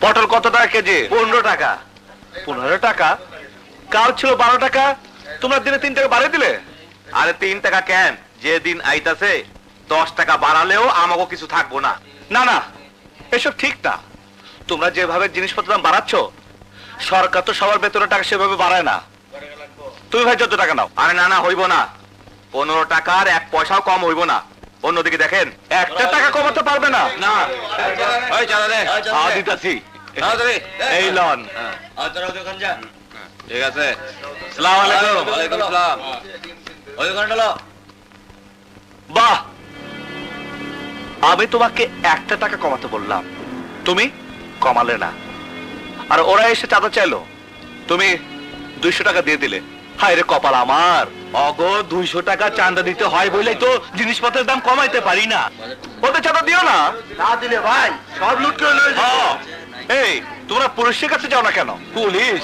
পটল কত টাকা কেজি? 15 টাকা। 15 টাকা? কাল ছিল 12 টাকা, তোমরা দিনে 3 টাকা বাড়িয়ে দিলে। আরে 3 টাকা কেন, যে দিন আইতাছে 10 টাকা বাড়ালেও আমাকে কিছু থাকবো না। না না, এসব ঠিক না। তোমরা যেভাবে জিনিসপত্রের দাম বাড়াচ্ছ, সরকার তো সবার বেতনের টাকা সেভাবে বাড়ায় না। তুমি ভাই যত টাকা নাও। আরে না না, হইব না। 15 টাকার 1 পয়সাও কম হইব না। অন্যদিকে দেখেন, 1 টাকা কমাতে পারবে না। না ওই চাঁদা দে। দিতাছি। তাড়াতাড়ি। এই লন। ঠিক আছে। আসসালামু আলাইকুম। ওয়ালাইকুম আসসালাম। ওই দোকানটা লো। বাহ, আমি তোমাকে 1 টাকা কমাতে বললাম, তুমি কমালে না। আর ওরা এসে চাঁদা চাইলো, তুমি 200 টাকা দিয়ে দিলে। হায় রে কপাল আমার। অগো 200 টাকা চাঁদা দিতে হয় বলেই তো জিনিসপত্রের দাম কমাইতে পারি না। ওদের চাঁদা দিও না। না দিলে ভাই সব লুট করে লয়ে যাবে। হ্যাঁ। এই তোমরা পুলিশের কাছে যাও না কেন? পুলিশ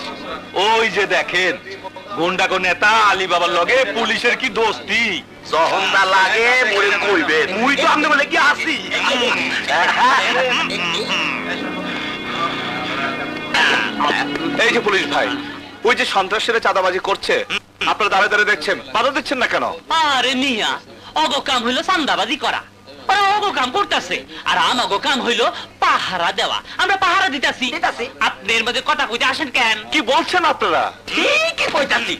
ওই যে দেখেন, গুন্ডাগো নেতা আলী বাবার লগে পুলিশের কি দোস্তি। সহন্দা লাগে মরে কইবেন। মুই তো আমনে বলে কি আসি। এই যে পুলিশ ভাই, ওই যে সন্ত্রাসীরা চাঁদাবাজি করছে, আপনারা দাঁড়িয়ে দাঁড়িয়ে দেখছেন, বাধা দিচ্ছেন না কেন? আরে মিয়া, অগো কাম হইলো চান্দাবাজি করা, ওরা অগো কাম করতেছে, আর আমাগো কাম হইলো পাহারা দেওয়া। আমরা পাহারা দিতাছি। আপনি এর মধ্যে কথা কইতে আসেন কেন? কি বলছেন আপনারা? ঠিকই কইতাছি।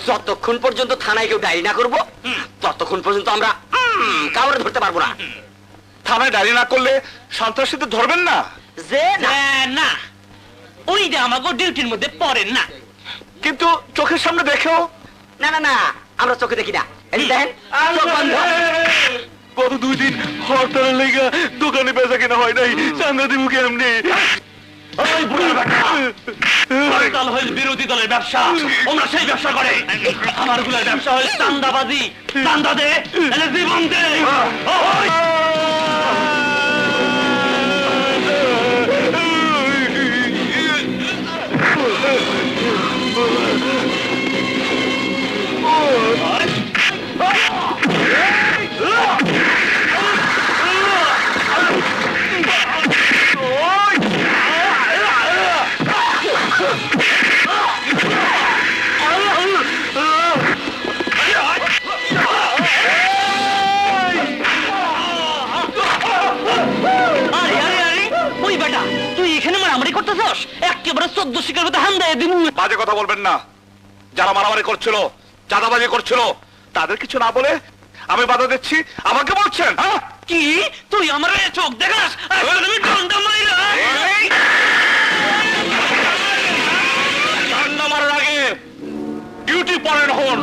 যতক্ষণ পর্যন্ত থানায় কেউ ডায়েরি না করবো, ততক্ষণ পর্যন্ত আমরা কাউরে ধরতে পারবো না। থানায় ডায়েরি না করলে সন্ত্রাসীদের ধরবেন না? যে না, না, ওইটা আমাগো ডিউটির মধ্যে পড়েন না। কিন্তু চোখের সামনে দেখেও। না না না, আমরা চোখে দেখি না। এই যে দেখেন, চোখ বন্ধ। গত 2 দিন হরতালের লেগে দোকানে বেচা কিনা হয় নাই, চাঁদা দিব কেমনি? হরতাল হইল বিরোধী দলের ব্যবসা, ওরা সেই ব্যবসা করে। আমার গুলার ব্যবসা হইল চান্দাবাজি। চান্দা দে, নাহলে জীবন দে। ওই! আরে আরে আরে, ওই বেটা, তুই এখানে মারামারি করতেছস? একেবারে 14 শিকার মতো হামদায় দিমু। বাজে কথা বলবেন না। যারা মারামারি করছিল, চাঁদাবাজি করছিল, তাদের কিছু না বলে আমি বাধা দিচ্ছি, আমাকে বলছেন? হ্যাঁ? কি তুই আমার চোখ দেখাস? আমি ডন্ডা মাইরা ঠান্ডা মারার আগে ডিউটি পড়েন হন।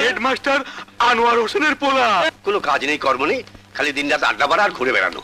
হেডমাস্টার আনোয়ার হোসেনের পোলা। কোনো কাজ নেই, কর্ম নেই, খালি দিন রাত আড্ডা মারা আর ঘুরে বেড়ানো।